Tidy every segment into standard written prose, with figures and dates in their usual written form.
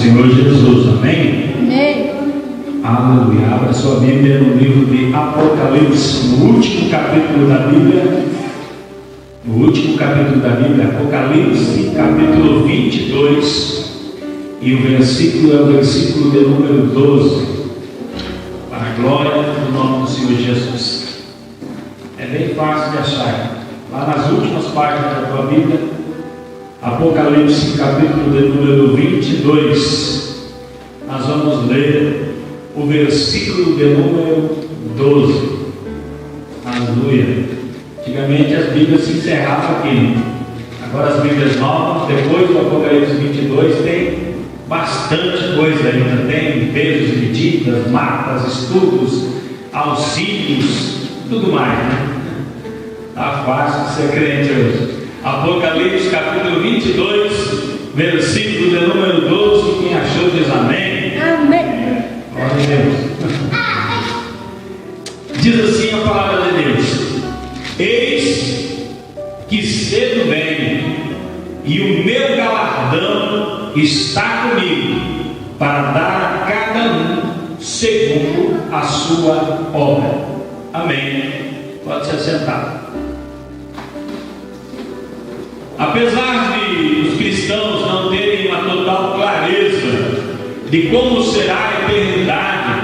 Senhor Jesus, amém? Amém. Aleluia. Abra sua Bíblia no livro de Apocalipse, no último capítulo da Bíblia. No último capítulo da Bíblia, Apocalipse, capítulo 22, e o versículo é o versículo de número 12, para a glória do nome do Senhor Jesus. É bem fácil de achar, lá nas últimas páginas da tua Bíblia, Apocalipse, capítulo de número 22, nós vamos ler o versículo de número 12. Aleluia. Antigamente as Bíblias se encerravam aqui. Agora as Bíblias novas, depois do Apocalipse 22, tem bastante coisa ainda. Tem pesos e medidas, mapas, estudos, auxílios, tudo mais, né? Está fácil ser crente hoje. Apocalipse capítulo 22, versículo de número 12. Quem achou diz amém. Amém. Glória a Deus. Diz assim a palavra de Deus: eis que cedo venho, e o meu galardão está comigo, para dar a cada um segundo a sua obra. Amém. Pode se assentar. Apesar de os cristãos não terem uma total clareza de como será a eternidade,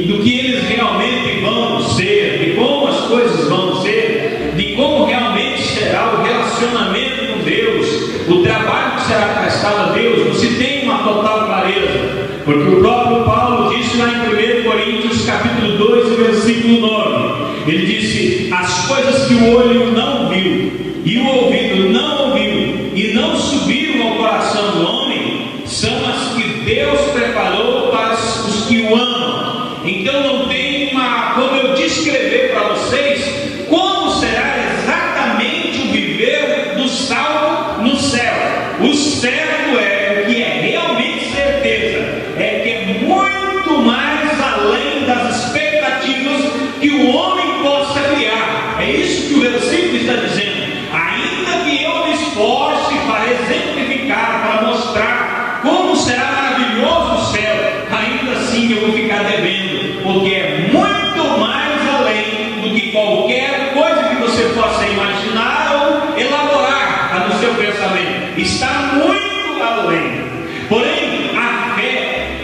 do que eles realmente vão ser, de como as coisas vão ser, de como realmente será o relacionamento com Deus, o trabalho que será prestado a Deus, não se tem uma total clareza, porque o próprio Paulo disse lá em 1 Coríntios capítulo 2, versículo 9, ele disse: as coisas que o olho não viu e o ouvido não ouviu e não subiram ao coração do homem, são as que Deus preparou para os que o amam. Então não tem como eu descrever para vocês como será exatamente o viver do salvo no céu. O certo é, o que é realmente certeza, é que é muito mais além das expectativas que o homem possa criar. É isso que o versículo está dizendo. Ainda que eu me esforce para exemplificar, para mostrar como será maravilhoso o céu, ainda assim eu vou ficar devendo, porque é muito mais além do que qualquer coisa que você possa imaginar ou elaborar no seu pensamento. Está muito além. Porém, a fé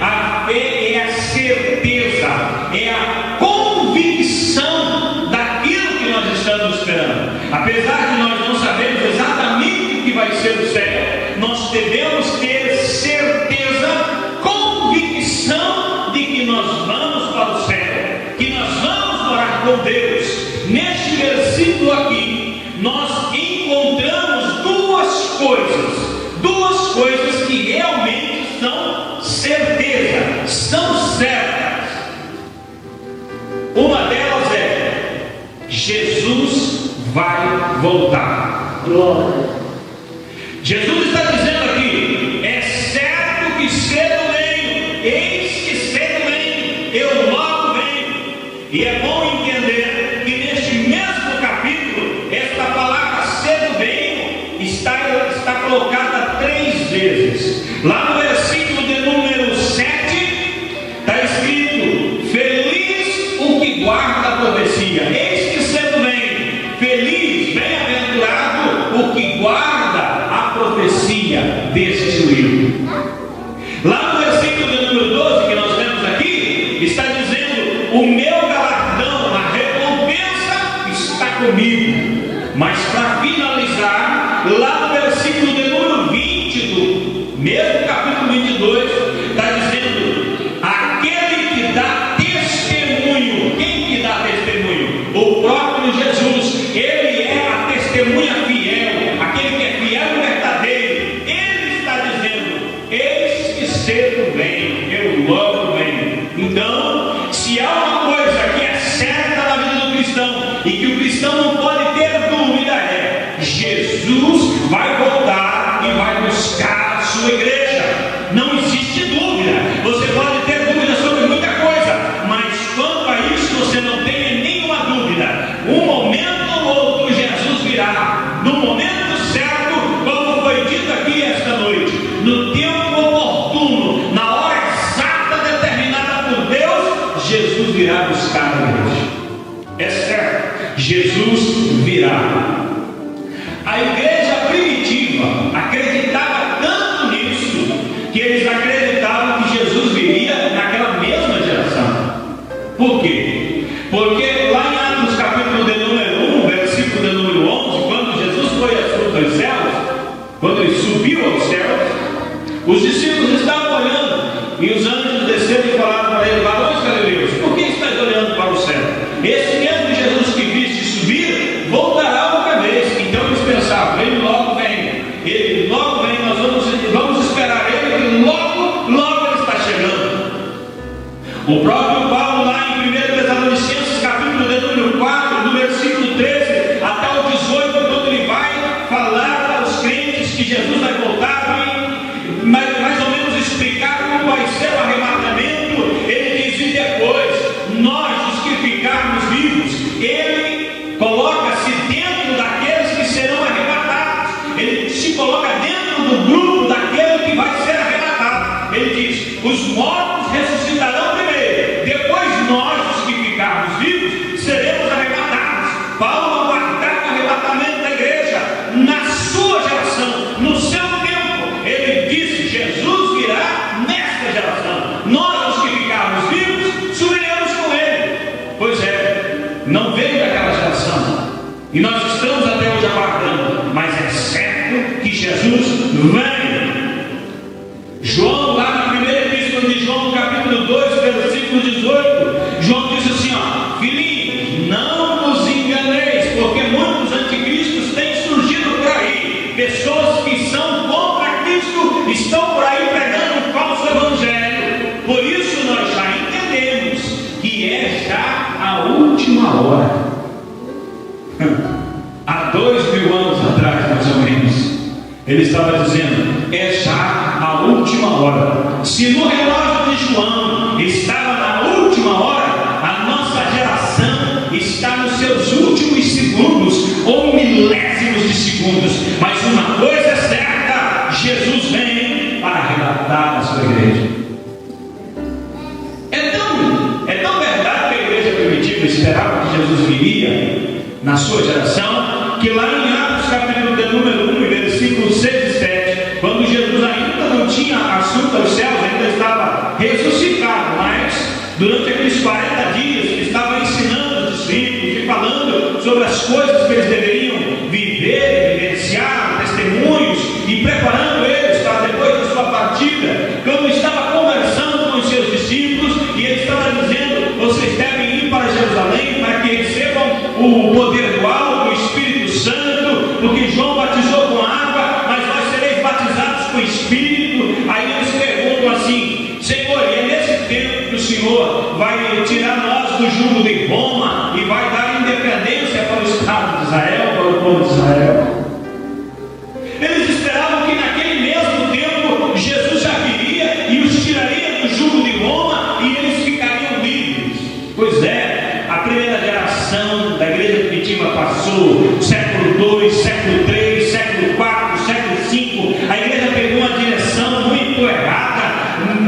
é a certeza, é a convicção daquilo que nós estamos esperando. Apesar de nós não sabermos exatamente o que vai ser o céu, nós devemos ter certeza, convicção de que nós vamos para o céu, que nós vamos morar com Deus. Neste versículo aqui, nós encontramos duas coisas que realmente são certeza, são certas. Uma delas é: Jesus vai voltar. Glória. Jesus está dizendo aqui: é certo que cedo venho, eis que cedo venho, eu logo venho. E é bom entender que neste mesmo capítulo, esta palavra cedo venho está colocada 3 vezes. Lá no versículo de número 7 está escrito: feliz o que guarda a profecia. Eis que cedo venho, feliz, bem-aventurado o que guarda a profecia deste livro. Lá no versículo de número 12 que nós vemos aqui, está dizendo: o meu galardão, a recompensa está comigo. Mas para finalizar, lá no versículo de número 20 do mesmo capítulo 22, está dizendo: aquele que dá testemunho. Quem que dá testemunho? O próprio Jesus. Ele é a testemunha fiel, aquele que é fiel e verdadeiro. Ele está dizendo: eis que cedo venho, eu logo venho. Então, se há uma coisa que é certa na vida do cristão e que o cristão não pode ter dúvida, é: Jesus vai voltar e vai buscar a sua igreja. Não existe dúvida. Você pode ter dúvida sobre muita coisa, mas quanto a isso você não tenha nenhuma dúvida. Um momento ou outro Jesus virá, no momento certo, como foi dito aqui esta noite, no tempo oportuno. virá buscar a igreja. É certo, Jesus virá. A igreja primitiva acreditava tanto nisso que eles acreditavam que Jesus viria naquela mesma geração. Por quê? Porque lá em Atos capítulo de número 1, versículo de número 11, quando Jesus foi assunto aos céus, quando ele subiu aos céus, os discípulos estavam olhando e os anjos desceram e falaram para ele: varões galileus, por que estáis olhando para o céu? Esse mesmo Jesus que viste subir voltará outra vez. Então eles pensavam: ele logo vem, nós vamos esperar ele, que logo ele está chegando. O próprio Paulo, lá em 1 Tessalonicenses capítulo de número 4, do versículo 13 até o 18, quando ele vai falar para os crentes que Jesus vai voltar, mais ou menos explicar como vai ser o arrebatamento, ele diz: e depois, nós, os que ficarmos vivos, ele coloca-se dentro daqueles que serão arrebatados, ele se coloca dentro do grupo daquele que vai ser arrebatado. Ele diz: os mortos ressuscitarão primeiro, depois nós, os que ficarmos vivos, seremos arrebatados. Paulo aguardava o arrebatamento da igreja na sua geração, no seu tempo. Ele disse: Jesus virá nesta geração, nós, os que ficarmos vivos, subiremos com ele. Pois é, não veio daquela geração e nós estamos até hoje aguardando, mas é certo que Jesus vem. João, lá na primeira epístola de João, capítulo 2, versículo 18, João diz assim: filhinhos, não vos enganeis, porque muitos anticristos têm surgido por aí, pessoas que são contra Cristo, estão por aí pregando um falso evangelho. Por isso nós já entendemos que é já a última hora. Há 2000 anos atrás, mais ou menos, ele estava dizendo: é já a última hora. Se no relógio de João estava na última hora, a nossa geração está nos seus últimos segundos ou milésimos de segundos. Mas uma coisa é certa: Jesus vem para arrebatar a sua igreja. É tão verdade que a igreja primitiva esperava que Jesus viria na sua geração, que lá em Atos capítulo de número 1, versículos 6 e 7, quando Jesus ainda não tinha assunto aos céus, ainda estava ressuscitado, mas durante aqueles 40 dias que estava ensinando os discípulos e falando sobre as coisas que eles deveriam viver, vivenciar, testemunhos, e preparando eles para depois da sua partida, quando estava conversando com os seus discípulos, e ele estava dizendo: vocês devem ir para Jerusalém para que recebam o poder do alto, o Espírito Santo, porque João batizou com água, mas vós sereis batizados com o Espírito. Aí eles perguntam assim: Senhor, e é nesse tempo que o Senhor vai tirar nós do jugo de Roma e vai dar independência para o Estado de Israel, para o povo de Israel? Eles esperavam que naquele mesmo tempo Jesus já viria e os tiraria do jugo de Roma e eles ficariam livres. Pois é, a primeira geração da igreja primitiva passou, século 2, século 3, século 4, século 5, a igreja pegou uma direção muito errada.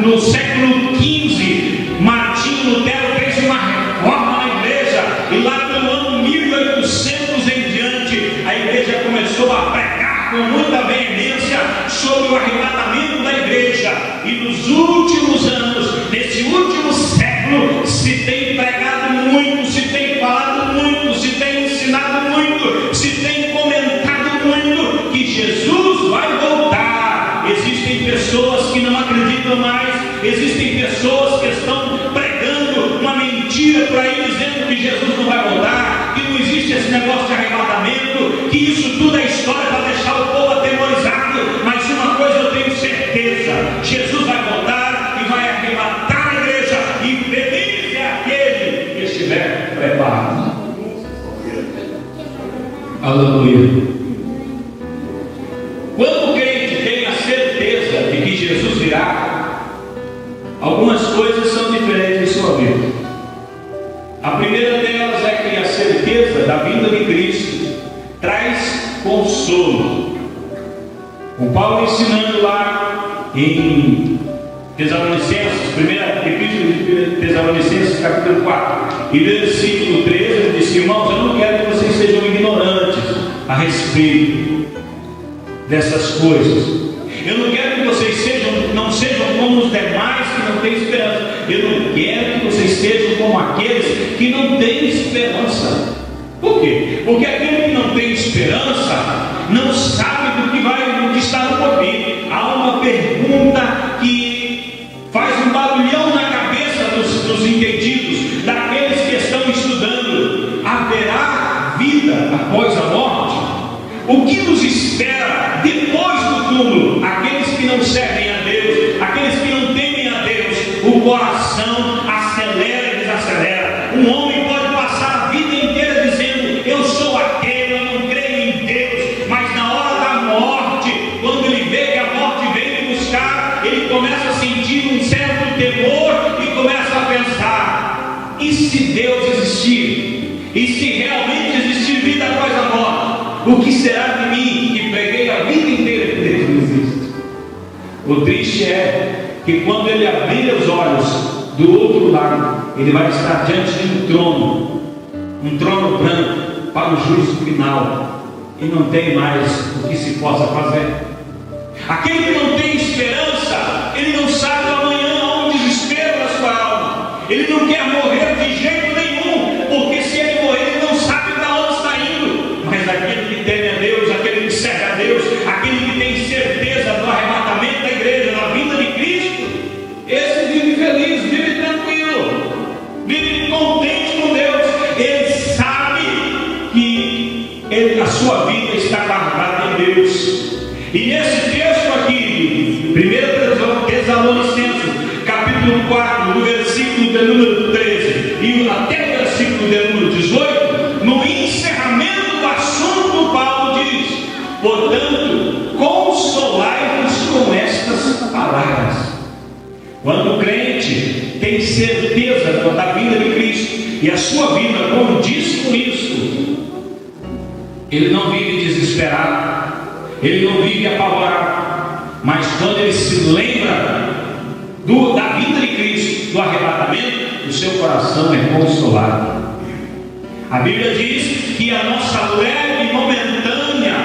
No século 15, Martinho Lutero fez uma reforma na igreja, e lá pelo ano 1800 em diante, a igreja começou a pregar com muita veemência sobre o arrebatamento da igreja. E nos últimos anos, nesse último século, se tem pregado muito, se tem falado muito, se tem ensinado muito, se tem comentado muito que Jesus vai voltar. Existem pessoas que não acreditam mais, existem pessoas que estão pregando uma mentira por aí, dizendo que Jesus não vai voltar, que não existe esse negócio de arrebatamento, que isso tudo é história para deixar o povo atemorizado. Mas uma coisa eu tenho certeza: Jesus vai voltar e vai arrebatar a igreja, e feliz é aquele que estiver preparado. Aleluia. Quando o crente tem a certeza de que Jesus virá, algumas coisas são diferentes em sua vida. A primeira delas é que a certeza da vinda de Cristo traz consolo. O Paulo ensinando lá em Tessalonicenses, primeira epístola de Tessalonicenses, capítulo 4, e versículo 13, ele diz: irmãos, eu não quero que vocês sejam ignorantes a respeito dessas coisas. Eu não quero que vocês não sejam como os demais que não têm esperança. Eu não quero que vocês sejam como aqueles que não têm esperança. Por quê? Porque aquele que não tem esperança não sabe do que está no porvir. Há uma pergunta que faz um barulhão na cabeça dos entendidos, daqueles que estão estudando: haverá vida após a morte? O que nos espera depois do túmulo? Aqueles que não servem a Deus, aqueles que não temem a Deus, o coração acelera e desacelera. Um homem pode passar a vida inteira dizendo: eu sou aquele, eu não creio em Deus, mas na hora da morte, quando ele vê que a morte vem lhe buscar, ele começa a sentir um certo temor e começa a pensar: e se Deus existir? E se realmente existir vida após a morte? O que será de mim que preguei a vida inteira que Deus não existe? O triste é que quando ele abrir os olhos do outro lado, ele vai estar diante de um trono branco para o juízo final, e não tem mais o que se possa fazer. Aquele que não tem esperança, ele não sabe o amanhã, há um desespero na sua alma. Ele não quer morrer de jeito nenhum, porque se ele morrer, ele não sabe para onde está indo. Mas aquele que teme a Deus, aquele que serve a Deus, aquele que tem certeza do arrebatamento da igreja, da vinda de Cristo, esse vive feliz, vive tranquilo, vive contente com Deus. Ele sabe que a sua vida está guardada em Deus. E nesse texto aqui, 1 Tessalonicenses, capítulo 4, do versículo de número 13 e até o versículo de número 18, no encerramento do assunto, Paulo diz: portanto, consolai-vos com estas palavras. Quando o crente tem certeza da vinda de Cristo e a sua vida condiz com isso, ele não vive desesperado, ele não vive apavorado, mas quando ele se lembra da vinda de Cristo, do arrebatamento, o seu coração é consolado. A Bíblia diz que a nossa leve e momentânea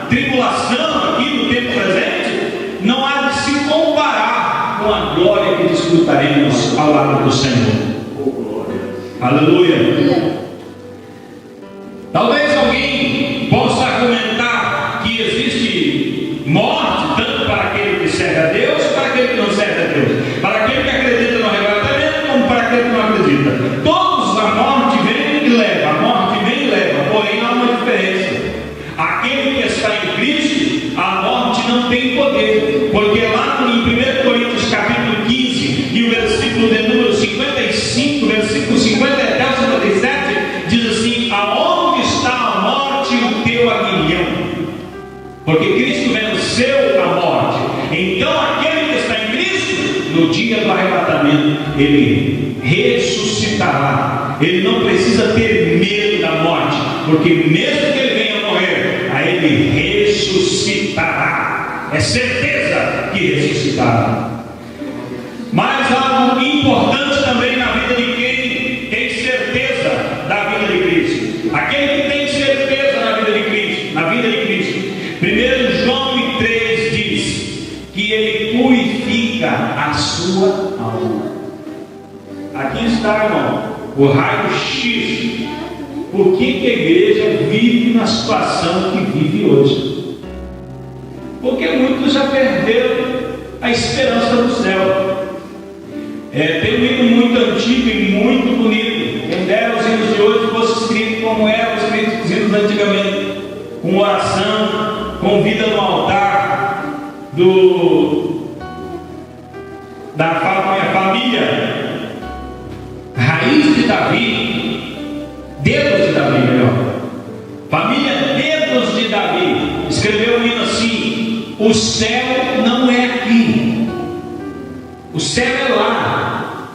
tribulação aqui no tempo presente não há de se comparar com a glória que desfrutaremos ao lado do Senhor. Aleluia. Talvez alguém possa argumentar que existe morte tanto para aquele que serve a Deus como para aquele que não serve a Deus, para aquele que acredita no arrebatamento como para aquele que não acredita. Todos a morte vem e leva, a morte vem e leva, porém há uma diferença. Aquele que está em Cristo, a morte não tem poder, porque lá em 1 Coríntios capítulo 15 e o versículo de número 55, versículo 50 até o 57, diz assim: aonde está a morte, o teu aguilhão? Porque Cristo venceu a morte. Então aquele que está em Cristo, no dia do arrebatamento, ele ressuscitará. Ele não precisa ter medo da morte, porque mesmo que ele venha morrer, a ele ressuscitará. É certeza que ressuscitará. Mas algo importante também na vida de quem tem certeza da vida de Cristo, aquele que tem certeza na vida de Cristo, 1 João 3 diz que ele purifica a sua alma. Aqui está, irmão, o raio-x. Por que a igreja vive na situação que vive hoje? Porque muitos já perderam a esperança do céu. Tem um hino muito antigo e muito bonito. Quem dera os hinos de hoje fosse escrito como eram escritos os hinos antigamente, com oração, com vida no altar da minha família, raiz de Davi, dedos de Davi, melhor, família dedos de Davi, escreveu um hino assim: o céu não é aqui, o céu é lá.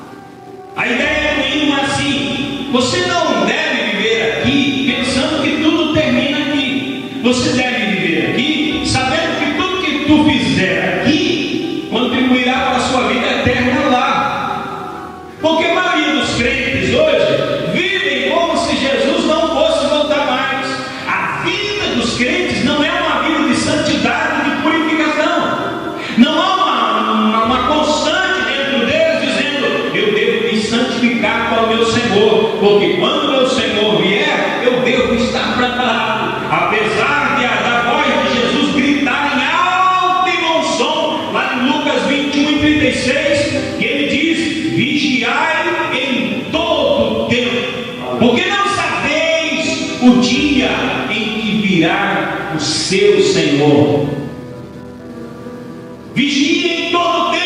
A ideia do hino é assim: você não deve viver aqui pensando que tudo termina aqui. Você deve viver aqui sabendo que tudo que tu fizer aqui contribuirá para a sua vida eterna. 36, que ele diz: vigiai em todo o tempo, porque não sabeis o dia em que virá o seu Senhor. Vigie em todo o tempo.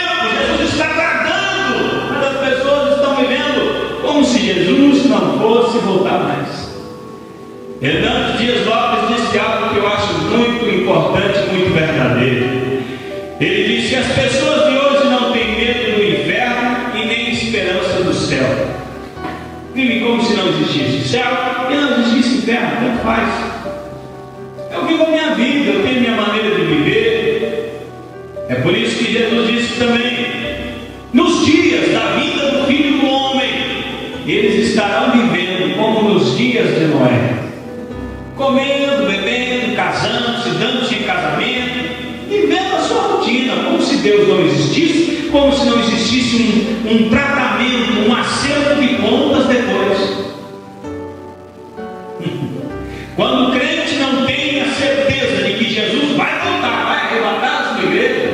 Jesus está tratando, mas as pessoas estão vivendo como se Jesus não fosse voltar mais. Hernandes Dias Lopes disse algo que eu acho muito importante, muito verdadeiro. Ele disse que as pessoas de hoje não têm medo do inferno e nem esperança do céu. Vive como se não existisse céu e não existisse inferno, tanto faz. Eu vivo a minha vida, eu tenho minha maneira de viver. É por isso que Jesus disse também: nos dias da vinda do Filho do Homem, eles estarão vivendo como nos dias de Noé, comendo, bebendo, casando-se, dando-se em casamento, vivendo a sua rotina, como se Deus não existisse, como se não existisse um tratamento, um acerto de contas depois. Quando o crente não tem a certeza de que Jesus vai voltar, vai arrebatar a sua igreja,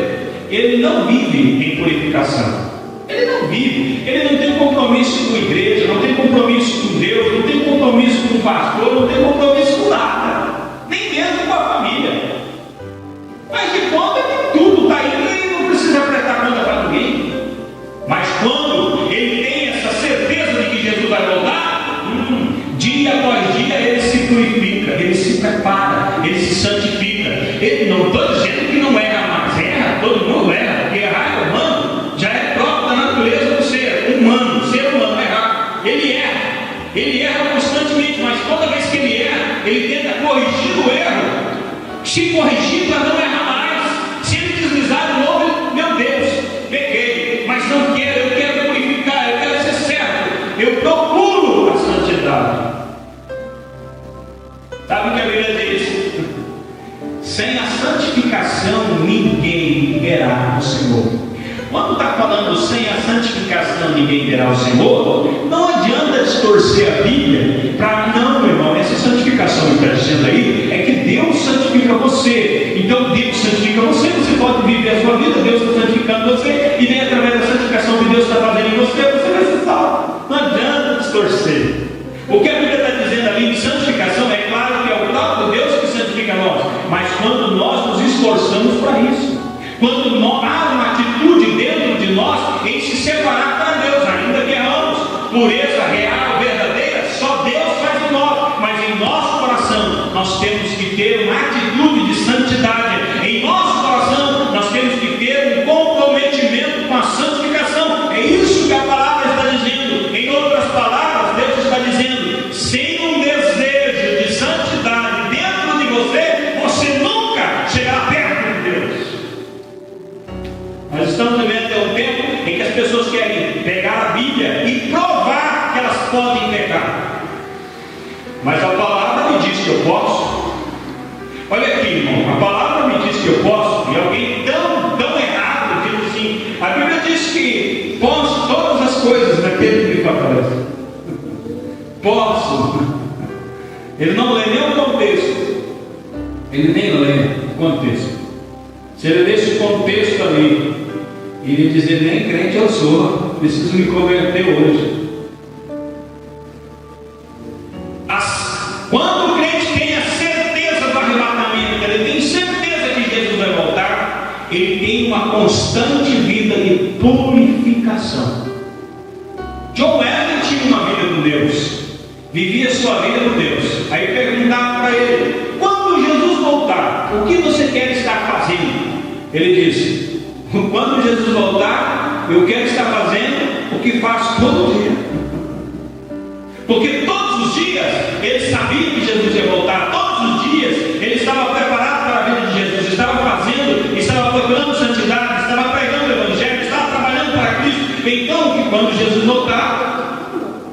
ele não vive em purificação. Ele não vive, ele não tem compromisso com a igreja, não tem compromisso com Deus, não tem compromisso com o pastor, não tem compromisso com nada, nem mesmo com a família. Mas de conta que tudo está indo e não precisa prestar conta para ninguém. Mas quando ele tem essa certeza de que Jesus vai voltar, dia após dia ele se purifica, ele se prepara, ele se santifica. Ele, não estou dizendo que não erra, mas erra, todo mundo erra, porque errar é humano, já é próprio da natureza do ser humano errar. Ele erra constantemente, mas toda vez que ele erra, ele tenta corrigir o erro, se corrigir para não errar mais. Se ele deslizar de novo, meu Deus, peguei, mas não quero, eu quero purificar, eu quero ser certo, eu procuro a santidade. Sabe o que a Bíblia diz? Sem a santificação ninguém verá o Senhor. Quando está falando sem a santificação ninguém verá o Senhor, não adianta distorcer a Bíblia para não, meu irmão, essa santificação que está dizendo aí é que Deus santifica você. Então Deus santifica você, você pode viver a sua vida, Deus está santificando você, e nem através da santificação que Deus está fazendo em você, você vai ser salvo. Não adianta distorcer. O que a Bíblia está dizendo ali de santificação, é claro que é o próprio Deus que santifica nós, mas quando nós nos esforçamos para isso, quando há uma atitude dentro de nós em se separar para Deus, ainda que erramos, pureza real, verdadeira, só Deus faz em nós, mas em nosso coração nós temos que ter uma atitude de santidade. Em nosso coração nós temos que ter um comprometimento com a santificação. É isso que a palavra está dizendo. Em outras palavras, Deus está dizendo: sem um desejo de santidade dentro de você, você nunca chegará perto de Deus. Nós estamos vivendo um tempo em que as pessoas querem pegar a Bíblia e provar que elas podem pecar, mas a palavra me diz que eu posso. Olha aqui, irmão, a palavra me diz que eu posso, e alguém tão errado diz assim: a Bíblia diz que posso todas as coisas naquele que me favorece. Posso. Ele não lê nem o contexto, ele nem lê o contexto. Se ele deixa o contexto ali, iria dizer: nem crente eu sou, preciso me converter hoje. Quando o crente tem a certeza do arrebatamento, ele tem certeza que Jesus vai voltar, ele tem uma constante vida de purificação. John Wesley tinha uma vida com Deus, vivia sua vida com Deus. Aí perguntava para ele: quando Jesus voltar, o que você quer estar fazendo? Ele disse: quando Jesus voltar, eu quero estar fazendo o que faço todo dia. Porque todos os dias ele sabia que Jesus ia voltar, todos os dias ele estava preparado para a vida de Jesus, estava fazendo, estava procurando santidade, estava pregando o Evangelho, estava trabalhando para Cristo. Então, que quando Jesus voltar,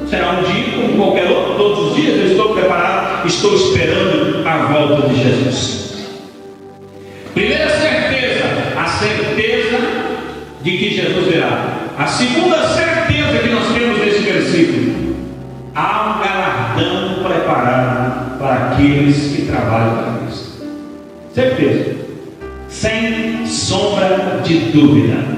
será um dia como qualquer outro, todos os dias eu estou preparado, estou esperando a volta de Jesus. Primeira certeza, a certeza de que Jesus virá. A segunda certeza que nós temos nesse versículo: há um galardão preparado para aqueles que trabalham para Cristo. Certeza, sem sombra de dúvida.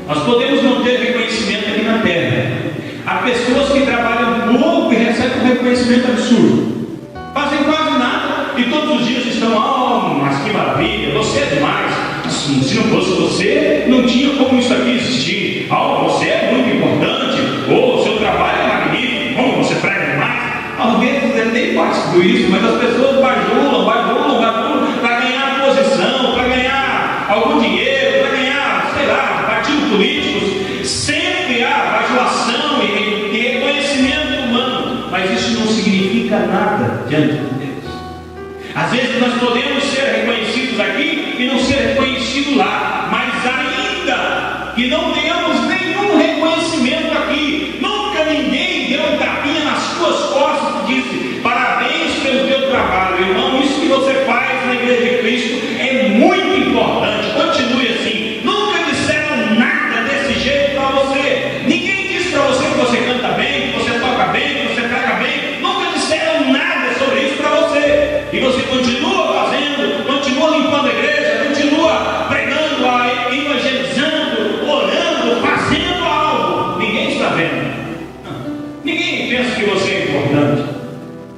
Nós podemos não ter reconhecimento aqui na terra. Há pessoas que trabalham pouco e recebem um reconhecimento absurdo, fazem quase nada e todos os dias estão, mas que maravilha, você é demais. Se não fosse você, não tinha como isso aqui existir. Você é muito importante. O seu trabalho é magnífico. Como você prega demais. Às vezes ele nem faz tudo isso, mas as pessoas bajulam para ganhar posição, para ganhar algum dinheiro, para ganhar, sei lá, partidos políticos. Sempre há bajulação e reconhecimento humano, mas isso não significa nada diante de Deus. Às vezes nós podemos ser reconhecidos aqui e não ser reconhecidos lá, mas ainda que não tenhamos nenhum reconhecimento aqui, nunca ninguém deu um tapinha nas suas costas e disse: parabéns pelo teu trabalho, irmão, isso que você faz na Igreja de Cristo é muito importante, continue assim. Nunca disseram nada desse jeito para você, ninguém disse para você que você canta bem, que você toca bem, que você prega bem, nunca disseram nada sobre isso para você, e você continua fazendo, continua limpando a igreja, continua pregando, evangelizando, orando, fazendo algo. Ninguém está vendo, ninguém pensa que você é importante,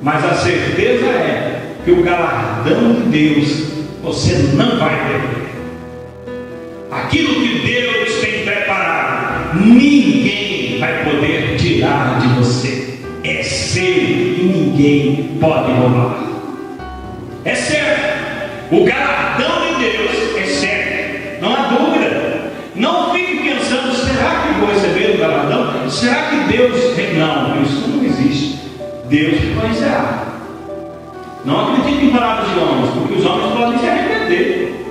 mas a certeza é que o galardão de Deus você não vai perder. Aquilo que Deus tem preparado, ninguém vai poder tirar de você. É seu e ninguém pode roubar. É certo, o galardão de Deus é certo, não há dúvida. Não fique pensando: será que vou receber o galardão? Será que Deus... Não, isso não existe. Deus reconhecerá. Não acredite em palavras de homens, porque os homens podem se arrepender,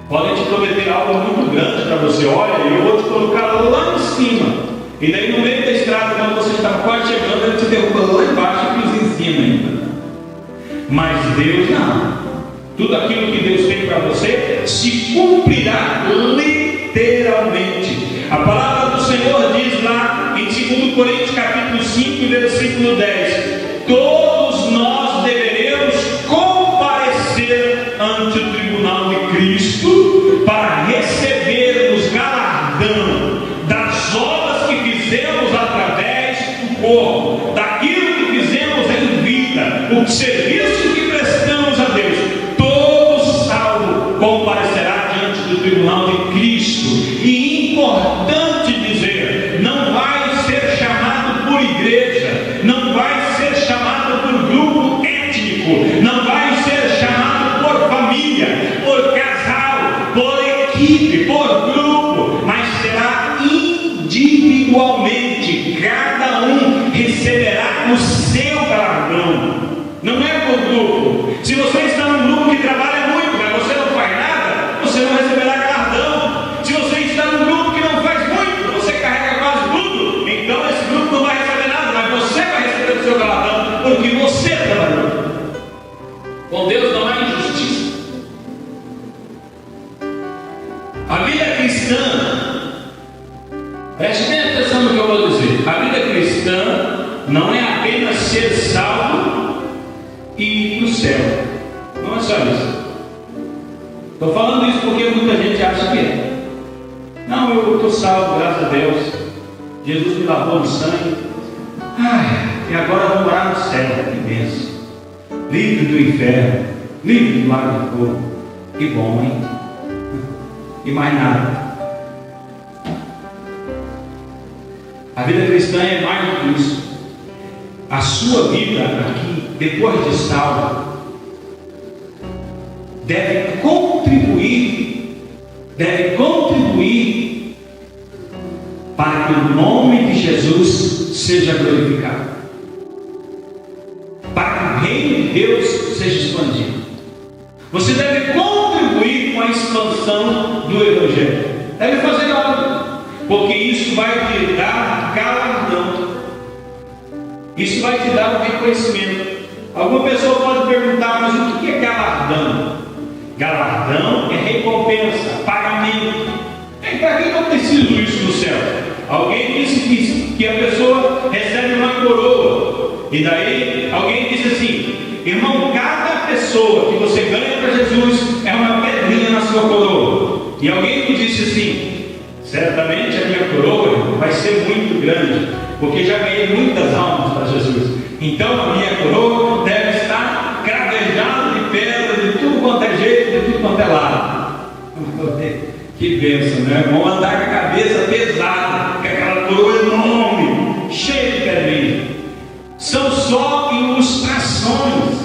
podem te prometer algo muito grande para você. Olha, eu vou te colocar lá em cima, e daí no meio da estrada, quando você está quase chegando, ele te derruba lá embaixo e os ensina ainda. Mas Deus não. Tudo aquilo que Deus tem para você se cumprirá literalmente. A palavra do Senhor diz lá em 2 Coríntios capítulo 5, versículo 10: todos nós deveremos comparecer ante o tribunal de Cristo para recebermos galardão das obras que fizemos através do corpo, daquilo que fizemos em vida, o serviço que prestamos a Deus. Todo salvo comparecerá diante do tribunal de Cristo. E importante dizer, não vai ser chamado por igreja, não vai ser chamado por grupo étnico, não vai ser chamado por família, por casal, por equipe, por grupo, mas será individualmente. Cada um receberá o seu galardão. Não é por grupo. Se você está num grupo que trabalha muito, mas você não faz nada, você não receberá galardão. Se você está num grupo que não faz muito, você carrega quase tudo, então esse grupo não vai receber nada, mas você vai receber o seu galardão, porque você trabalhou. Com Deus não há injustiça. A vida cristã, preste bem atenção no que eu vou dizer. A vida cristã não é apenas ser salvo e ir para o céu. Não é só isso. Estou falando isso porque muita gente acha que é. Não, eu estou salvo, graças a Deus. Jesus me lavou no sangue. E agora eu vou morar no céu. Que bênção. Livre do inferno, livre do lago de fogo. Que bom, hein? E mais nada. A vida cristã é mais do que isso. A sua vida aqui, depois de salvo, deve contribuir para que o nome de Jesus seja glorificado, para que o reino de Deus seja expandido. Você deve contribuir com a expansão do Evangelho, deve fazer algo, porque isso vai te dar galardão, isso vai te dar um reconhecimento. Alguma pessoa pode perguntar: mas o que é galardão? Galardão é recompensa, pagamento. Para que eu preciso isso no céu? Alguém disse que a pessoa recebe uma coroa, e daí alguém disse assim: irmão, cada pessoa que você ganha para Jesus é uma pedrinha na sua coroa. E alguém me disse assim: certamente a minha coroa vai ser muito grande, porque já ganhei muitas almas para Jesus. Então a minha coroa deve estar cravejada de pedra, de tudo quanto é jeito, de tudo quanto é lado. Que bênção, né? Vamos andar com a cabeça pesada, com aquela coroa enorme, cheia de pedrinha. São só ilustrações,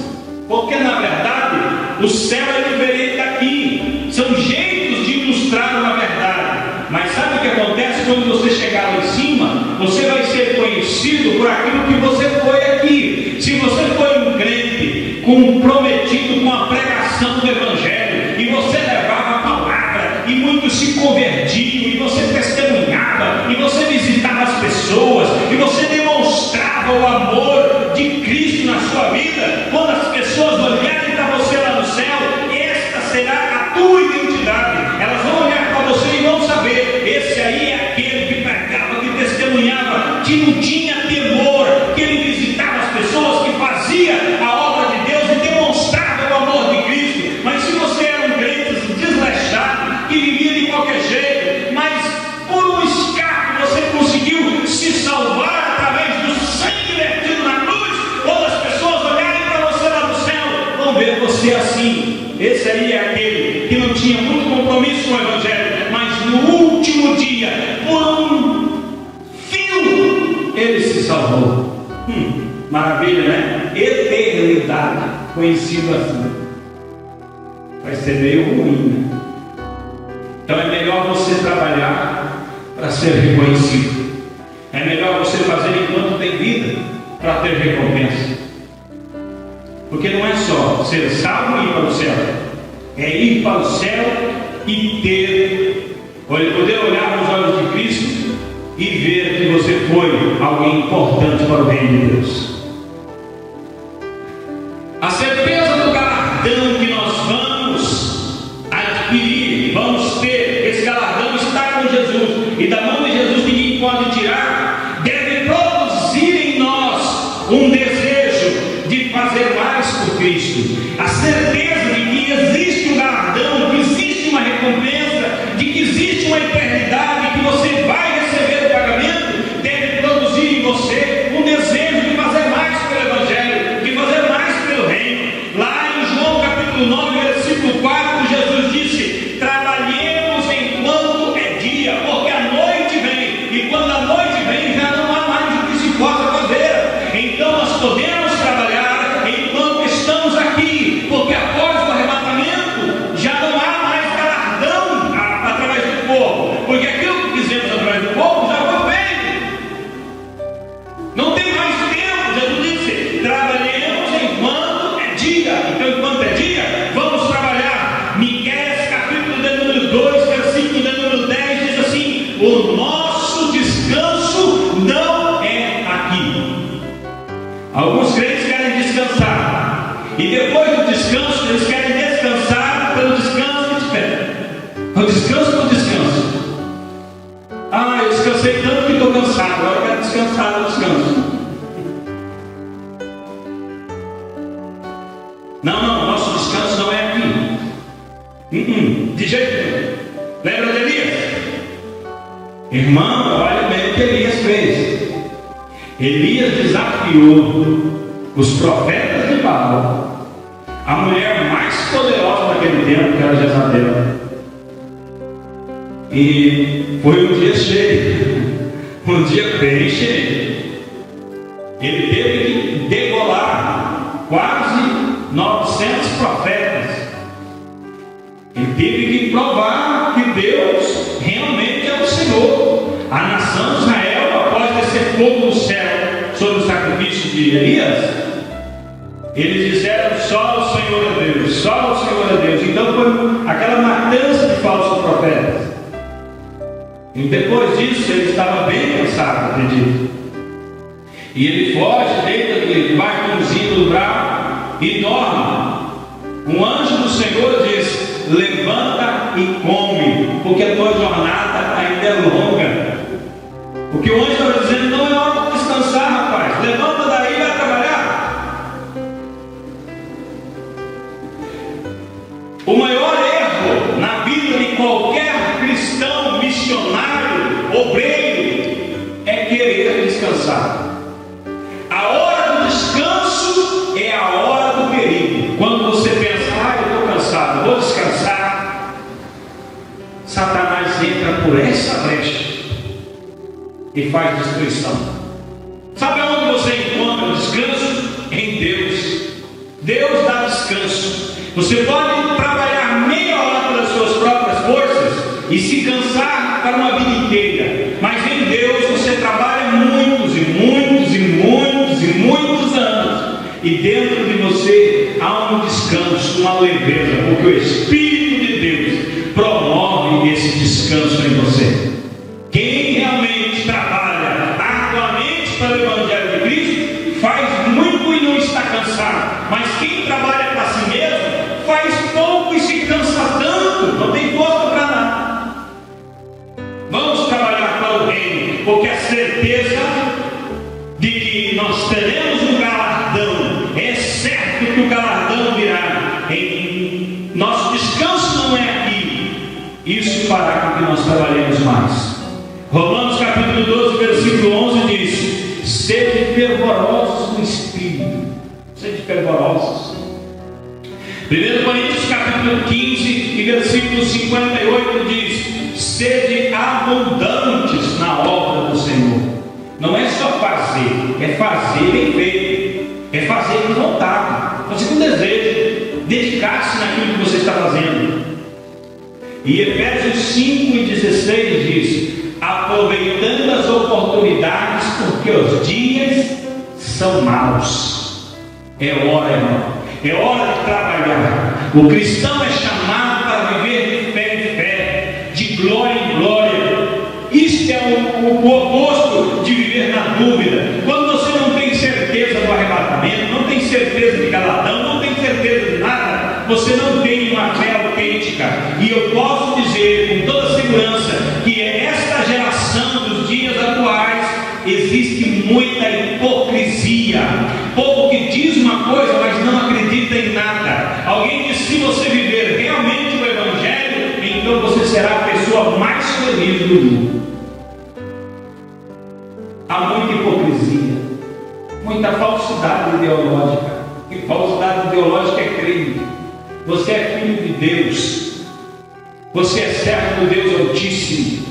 porque na verdade o céu é diferente daqui. São jeitos de ilustrar uma verdade. Mas sabe o que acontece quando você chegar lá em cima? Você vai ser conhecido por aquilo que você foi aqui. Se você foi um crente comprometido com a pregação do Evangelho, e você levava a palavra, e muitos se convertiam, e você testemunhava, e você visitava as pessoas, e você demonstrava o amor de Cristo na sua vida, quando as pessoas olharem para você lá no céu, esta será a tua identidade. Elas vão olhar para você e vão saber: esse aí é aquele que pregava, que testemunhava, que não tinha temor, que ele visitava as pessoas, que fazia a obra de Deus e demonstrava o amor de Cristo. Mas se você era um crente desleixado, que vivia de qualquer jeito, mas por um escape você conseguiu se salvar através do sangue vertido na cruz, quando as pessoas olharem para você lá no céu, vão ver você assim. Esse aí é aquele que não tinha muito compromisso com o Evangelho, mas no último dia, por um fio, ele se salvou. Maravilha, né? Eternidade, conhecido assim. Vai ser meio ruim, né? Então é melhor você trabalhar para ser reconhecido. É melhor você fazer enquanto tem vida, para ter recompensa. Porque não é só ser salvo e ir para o céu, é ir para o céu e poder olhar nos olhos de Cristo e ver que você foi alguém importante para o reino de Deus. A certeza do galardão que nós vamos adquirir, vamos ter, esse galardão está com Jesus, e da mão de Jesus ninguém pode tirar, deve produzir em nós um desejo de fazer mais por Cristo. A certeza de que existe um galardão, que existe uma recompensa, de que existe uma eternidade, que você vai receber o pagamento, deve produzir em você um desejo de fazer mais pelo Evangelho, de fazer mais pelo reino. Lá em João capítulo 9, versículo 4, Jesus disse: trabalhemos enquanto é dia, porque a noite vem, e quando a noite vem já não há mais o que se possa fazer. Então nós podemos trabalhar enquanto estamos aqui, porque após o arrebatamento já não há mais galardão através do povo, porque aquilo que fizemos através do povo já foi feito. Não tem mais tempo. Jesus disse: trabalhemos enquanto é dia. Então, enquanto é dia, vamos trabalhar. Miqueias capítulo de número 2, versículo de número 10 diz assim: o nosso descanso não é aqui. Alguns crentes querem descansar, e depois do descanso eles querem descansar pelo descanso que tiver. O descanso pelo descanso. Eu descansei tanto que estou cansado, agora eu quero descansar no descanso. Não, nosso descanso não é aqui. De jeito nenhum. Lembra de Elias? Irmão, olha bem o que Elias fez. Elias desafiou os profetas de Baal, a mulher mais poderosa daquele tempo, que era Jezabel. E foi um dia cheio, um dia bem cheio. Ele teve que degolar quase 900 profetas. Ele teve que provar que Deus realmente é o Senhor. A nação de Israel, após descer fogo do céu sobre o sacrifício de Elias, eles disseram: só o Senhor é Deus, só o Senhor é Deus. Então foi aquela matança de falsos profetas. E depois disso ele estava bem cansado, acredito. E ele foge, deita, ele vai com os ídolos bravos e dorme. Um anjo do Senhor diz: levanta e come, porque a tua jornada ainda é longa. O que o anjo estava dizendo: não é hora de descansar, rapaz. Levanta daí e vai trabalhar. O maior erro na vida de qualquer cristão missionário descansar. A hora do descanso é a hora do perigo. Quando você pensa, eu estou cansado, vou descansar, Satanás entra por essa brecha e faz destruição. Sabe onde você encontra o descanso? Em Deus. Deus dá descanso. Você pode trabalhar meia hora pelas suas próprias forças e se cansar para uma vida inteira, mas em Deus você trabalha muitos e muitos e muitos e muitos anos, e dentro de você há um descanso, uma leveza, porque o Espírito de Deus promove esse descanso em você. Quem realmente trabalha arduamente para o Evangelho de Cristo faz muito e não está cansado, mas quem trabalha para si mesmo faz pouco e se cansa tanto, não tem força para nada. Vamos trabalhar para o reino, porque a certeza de que nós teremos um galardão, é certo que o galardão virá. Nosso descanso não é aqui, isso fará com que nós trabalhemos mais. Romanos capítulo 12, versículo 11 diz: sede fervorosos no Espírito. Sede fervorosos. 1 Coríntios capítulo 15 e versículo 58 diz: sede abundantes na obra do Senhor. Não é só fazer, é fazer bem feito, é fazer com vontade, fazer com desejo, dedicar-se naquilo que você está fazendo. E Efésios 5 e 16 diz: aproveitando as oportunidades, porque os dias são maus. É hora, irmão, é hora de trabalhar. O cristão é chamado para viver de fé em fé, de glória em glória. Isto é o oposto de viver na dúvida. Quando você não tem certeza do arrebatamento, não tem certeza de galardão, não tem certeza de nada, você não tem uma fé autêntica. E eu posso dizer com toda segurança que esta geração dos dias atuais existe muita hipocrisia. Povo que diz uma coisa, mas não acredita em nada. Alguém diz: se você viver realmente o Evangelho, então você será a pessoa mais feliz do mundo. Há muita hipocrisia, muita falsidade ideológica. E falsidade ideológica é crime. Você é filho de Deus, você é servo do Deus Altíssimo,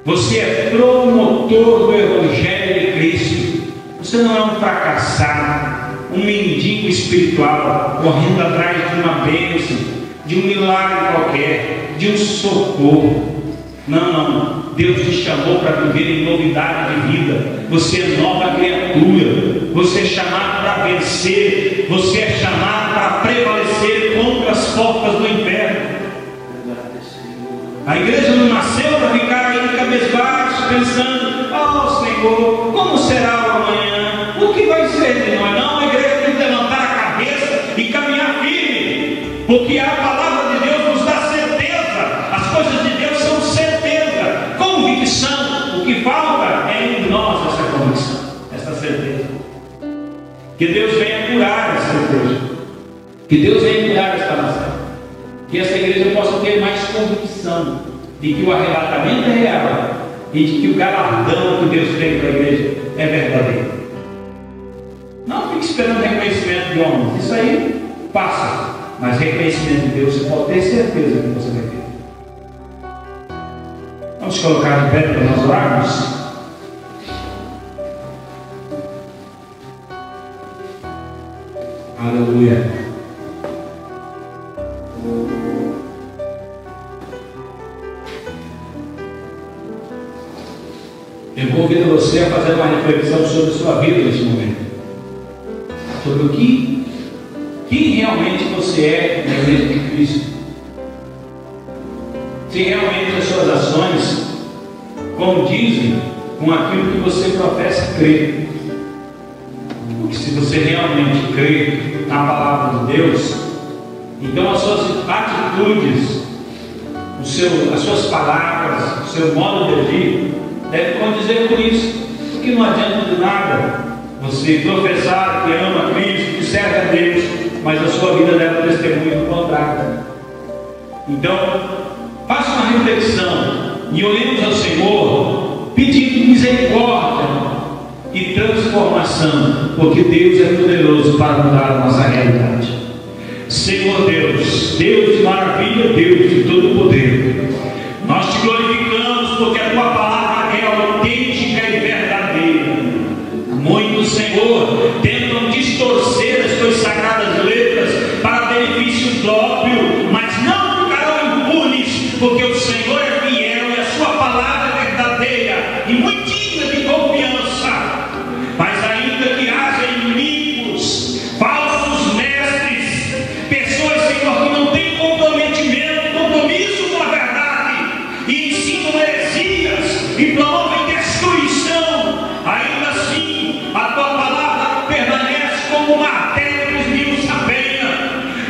você é promotor do Evangelho de Cristo. Você não é um fracassado, um mendigo espiritual, correndo atrás de uma bênção, de um milagre qualquer, de um socorro. Não. Deus te chamou para viver em novidade de vida. Você é nova criatura. Você é chamado para vencer. Você é chamado para prevalecer contra as portas do inferno. A igreja não nasceu para ficar aí de cabisbaixo, pensando: oh Senhor, como será o amanhã? O que vai ser de nós? Não, a igreja tem que levantar a cabeça e caminhar firme, porque a palavra de Deus nos dá certeza. As coisas de Deus são certeza, convicção. O que falta é em nós essa convicção, essa certeza. Que Deus venha curar essa igreja, que Deus venha curar esta nação, que essa igreja possa ter mais convicção de que o arrebatamento é real e de que o galardão que Deus tem para a igreja é verdadeiro. Não fique esperando reconhecimento de homens, isso aí passa, mas reconhecimento de Deus você pode ter certeza que você vai ter. Vamos colocar de pé para nós orarmos. Aleluia. Eu convido você a fazer uma reflexão sobre a sua vida nesse momento, sobre o que quem realmente você é na igreja de Cristo, se realmente as suas ações condizem com aquilo que você professa crer. Porque se você realmente crê na palavra de Deus, então as suas atitudes, as suas palavras, o seu modo de agir deve condizer com isso. Porque não adianta de nada você professar que ama Cristo, que serve a Deus, mas a sua vida leva o testemunho do contrário. Então, faça uma reflexão e oremos ao Senhor pedindo misericórdia, e transformação, porque Deus é poderoso para mudar a nossa realidade. Senhor Deus, Deus de maravilha, Deus de todo poder, nós te glorificamos porque a tua palavra é autêntica e verdadeira. Muitos, Senhor, tentam distorcer as tuas sagradas letras para benefício próprio, mas não ficarão impunes, porque o Senhor é fiel e a sua palavra é verdadeira e muito digna de confiança. Mas ainda que haja inimigos, falsos mestres, pessoas, Senhor, que não têm compromisso com a verdade e ensinam heresias e promovem destruição, ainda assim a tua palavra permanece como uma martelo que esmiuça a penha,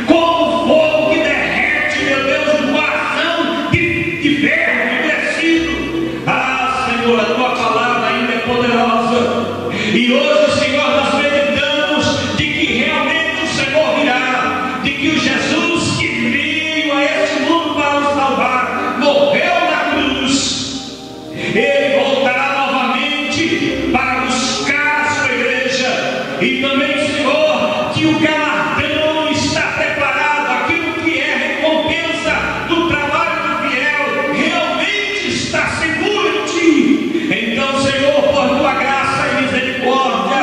como fogo que derrete, meu Deus, o coração de ferro endurecido. Ah, Senhor, a tua palavra ainda é poderosa. E hoje, Senhor, nós meditamos de que realmente o Senhor virá, de que o Jesus que veio a este mundo para nos salvar, morreu na cruz, ele voltará novamente para buscar a sua igreja. E também, Senhor, que o galardão está preparado, aquilo que é recompensa do trabalho do fiel, realmente está seguro em ti. Então, Senhor, por tua graça e misericórdia,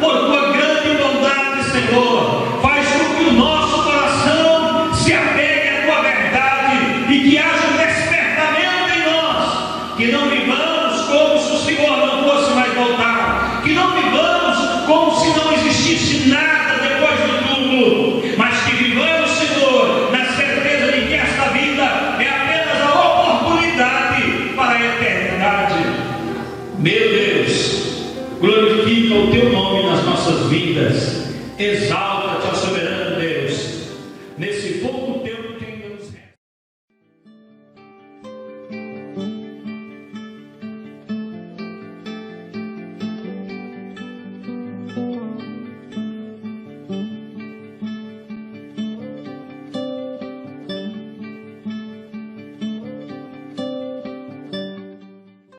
por tua grande bondade, Senhor, faz com que o nosso coração se apegue à tua verdade e que haja despertamento em nós, que não vivamos como se o Senhor não fosse mais voltar, que não vivamos como se não existisse nada depois de tudo, mas que vivamos, Senhor, na certeza de que esta vida é apenas a oportunidade para a eternidade. Meu Deus, glorifica o teu nome nas nossas vidas, exalta-te, ó soberano